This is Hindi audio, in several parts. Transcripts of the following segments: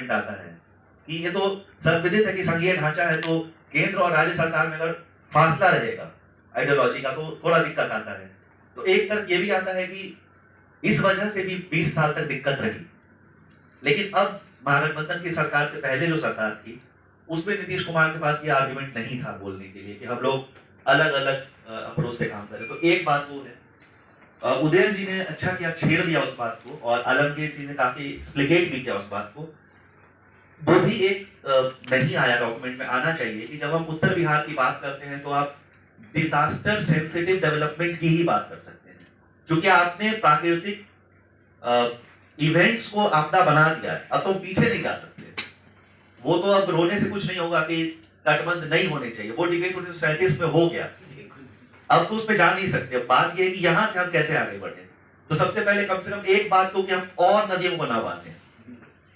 डेवलपमेंट आता है कि ये तो सर्वविदित है कि संघीय ढांचा है, तो केंद्र और राज्य सरकार में अगर फासला रहेगा आइडियोलॉजी का तो थोड़ा दिक्कत आता है। तो एक तरफ ये भी आता है कि इस वजह से भी 20 साल तक दिक्कत रही। लेकिन अब महागठबंधन की सरकार से पहले जो सरकार थी उसमें नीतीश कुमार के पास ये आर्गुमेंट नहीं था बोलने के लिए कि हम लोग अलग अलग अप्रोच से काम करें। तो एक बात वो है, उदयन जी ने अच्छा किया, छेड़ दिया उस बात को, और आलमगीर जी ने काफी एक्सप्लिकेट भी किया उस बात को। वो भी एक नहीं आया डॉक्यूमेंट में, आना चाहिए कि जब हम उत्तर बिहार की बात करते हैं तो आप डिजास्टर सेंसिटिव डेवलपमेंट की ही बात कर सकते हैं, क्योंकि आपने प्राकृतिक इवेंट्स को आपदा बना दिया है। अब तो पीछे नहीं जा सकते, वो तो अब रोने से कुछ नहीं होगा कि तटबंध नहीं होने चाहिए, वो डिबेट 1937 में हो गया, अब तो उस पर जा नहीं सकते। बात ये है कि यहां से हम कैसे आगे बढ़े। तो सबसे पहले कम से कम एक बात तो कि हम और नदियों को ना बांधें,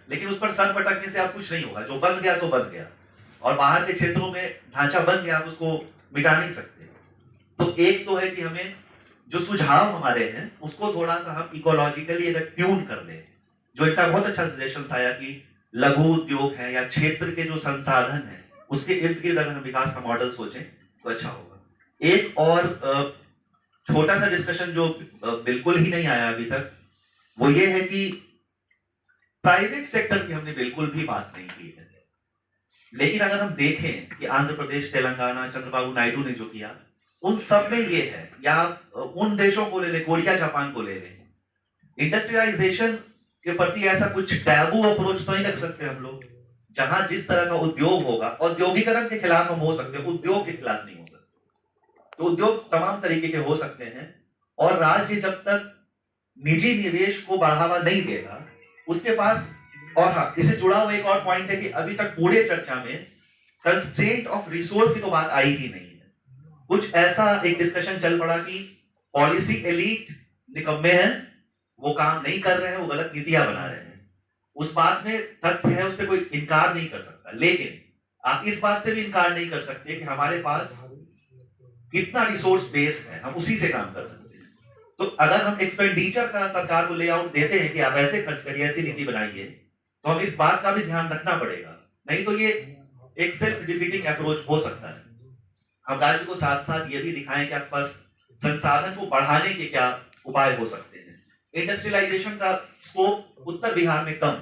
लेकिन उस पर सर पटकने से आप कुछ नहीं होगा, जो बंद गया सो बंद गया, और बाहर के क्षेत्रों में ढांचा बन गया, आप उसको मिटा नहीं सकते। तो एक तो है कि हमें जो सुझाव हमारे हैं उसको थोड़ा सा हम इकोलॉजिकली अगर ट्यून कर लें, जो इनका बहुत अच्छा सजेशन आया कि लघु उद्योग है या क्षेत्र के जो संसाधन है उसके इर्द गिर्द अगर हम विकास का मॉडल सोचें तो अच्छा होगा। एक और छोटा सा डिस्कशन जो बिल्कुल ही नहीं आया अभी तक, वो ये है कि प्राइवेट सेक्टर की हमने बिल्कुल भी बात नहीं की है। लेकिन अगर हम देखें कि आंध्र प्रदेश, तेलंगाना, चंद्रबाबू नायडू ने जो किया, उन सब में ये है, या उन देशों को ले ले, कोरिया जापान को ले ले, इंडस्ट्रियलाइजेशन के प्रति ऐसा कुछ टैबू अप्रोच तो नहीं रख सकते हम लोग। जहां जिस तरह का उद्योग होगा, औद्योगिकरण के खिलाफ हम हो सकते हैं, उद्योग के खिलाफ नहीं हो सकते। तो उद्योग तमाम तरीके के हो सकते हैं, और राज्य जब तक निजी निवेश को बढ़ावा नहीं देगा उसके पास। और हाँ, इससे जुड़ा हुआ एक और पॉइंट है कि अभी तक पूरे चर्चा में कंस्ट्रेंट ऑफ रिसोर्स की तो बात आई ही नहीं है। कुछ ऐसा एक डिस्कशन चल पड़ा कि पॉलिसी एलीट निकम्मे हैं, वो काम नहीं कर रहे हैं, वो गलत नीतियां बना रहे हैं। उस बात में तथ्य है, उससे कोई इनकार नहीं कर सकता। लेकिन आप इस बात से भी इनकार नहीं कर सकते कि हमारे पास कितना रिसोर्स बेस है, हम उसी से काम कर सकते हैं। तो अगर हम एक्सपेंडिचर का सरकार को लेआउट देते हैं कि आप ऐसे खर्च करिए, ऐसी नीति बनाइए, तो हम इस बात का भी ध्यान रखना पड़ेगा, नहीं तो ये एक सेल्फ डिफीटिंग अप्रोच हो सकता है। हम राज्य को साथ साथ ये भी दिखाएं कि आपके पास संसाधन को बढ़ाने के क्या उपाय हो सकते हैं। इंडस्ट्रियलाइजेशन का स्कोप उत्तर बिहार में कम,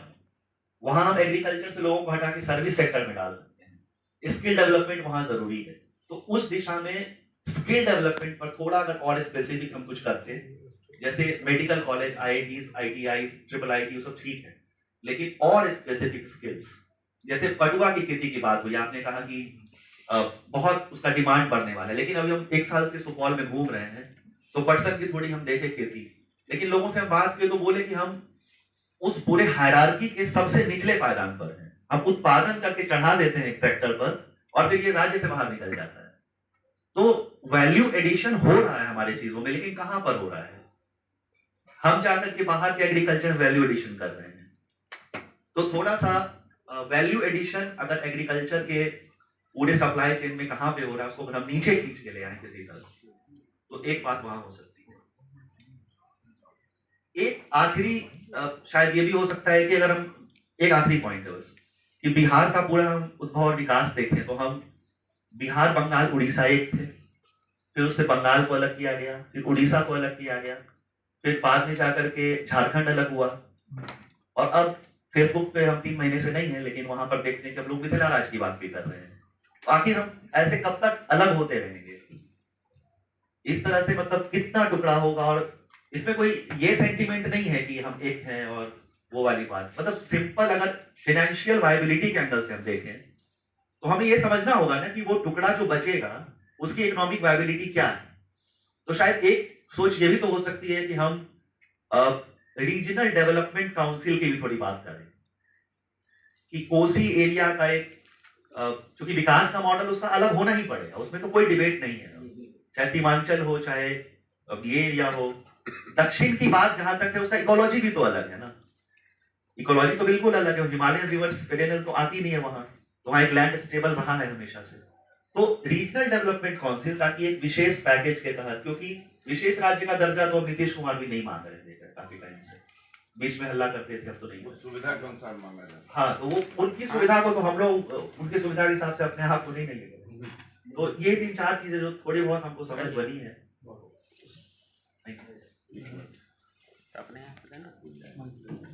वहां हम एग्रीकल्चर से लोगों को हटा के सर्विस सेक्टर में डाल सकते हैं। स्किल डेवलपमेंट वहां जरूरी है, तो उस दिशा में स्किल डेवलपमेंट पर थोड़ा अगर और स्पेसिफिक हम कुछ करते हैं, जैसे medical college, IITs, ITI, triple IT, सब ठीक है, लेकिन और स्पेसिफिक स्किल्स, जैसे पटुआ की खेती की बात हुई, आपने कहा कि बहुत उसका डिमांड बढ़ने वाला है, लेकिन अभी हम 1 साल से सुपौल में घूम रहे हैं तो पटसन की थोड़ी हम देखे खेती, लेकिन लोगों से हम बात किए तो बोले कि हम उस पूरे हायरार्की के सबसे निचले पायदान पर हैं, हम उत्पादन करके चढ़ा देते हैं ट्रैक्टर पर और फिर ये राज्य से बाहर निकल जाता है। तो वैल्यू एडिशन हो रहा है हमारी चीजों में, लेकिन कहां पर हो रहा है? हम जाकर के बाहर के एग्रीकल्चर वैल्यू एडिशन कर रहे हैं। तो थोड़ा सा वैल्यू एडिशन अगर एग्रीकल्चर के पूरे सप्लाई चेन में कहां पे हो रहा है, उसको हम नीचे खींच के ले आए किसी तरह, तो एक बात वहां हो सकती है। एक आखिरी शायद ये भी हो सकता है कि अगर हम, एक आखिरी पॉइंट है बस, कि बिहार का पूरा हम उद्भव और विकास देखें तो हम बिहार, बंगाल, उड़ीसा एक थे, फिर उससे बंगाल को अलग किया गया, फिर उड़ीसा को अलग किया गया, फिर बाद में जाकर के झारखंड अलग हुआ, और अब फेसबुक पे हम 3 महीने से नहीं है, लेकिन वहां पर देखते हैं कि हम लोग मिथिला राज की बात भी कर रहे हैं। तो आखिर हम ऐसे कब तक अलग होते रहेंगे? इस तरह से मतलब कितना टुकड़ा होगा? और इसमें कोई ये सेंटीमेंट नहीं है कि हम एक हैं और वो वाली बात, मतलब सिंपल अगर फाइनेंशियल वायबिलिटी के एंगल से हम देखें तो हमें ये समझना होगा ना कि वो टुकड़ा जो बचेगा उसकी इकोनॉमिक वायबिलिटी क्या है। तो शायद एक सोच ये भी तो हो सकती है कि हम रीजनल डेवलपमेंट काउंसिल की भी थोड़ी बात करें, कि कोसी एरिया का एक, क्योंकि विकास का मॉडल उसका अलग होना ही पड़ेगा, उसमें तो कोई डिबेट नहीं है, चाहे सीमांचल हो चाहे ये एरिया हो। दक्षिण की बात जहां तक है, उसका इकोलॉजी भी तो अलग है ना, इकोलॉजी तो बिल्कुल अलग है, हिमालयन रिवर्स पेरेनल तो आती नहीं है वहां, तो वहां एक लैंड स्टेबल रहा है हमेशा से। तो रीजनल डेवलपमेंट काउंसिल, ताकि एक विशेष पैकेज के तहत, क्योंकि विशेष राज्य का दर्जा तो नीतीश कुमार भी नहीं मांग रहे थे काफी टाइम से, बीच में हल्ला करते थे, अब तो नहीं। वो सुविधा के अनुसार मांगा जाता है। हाँ, तो वो उनकी सुविधा को तो हम लोग उनकी सुविधा के हिसाब से अपने आप को नहीं लेंगे। तो ये 3-4 चीजें जो थोड़ी बहुत हमको समझ बनी है। अपने यहाँ पे ना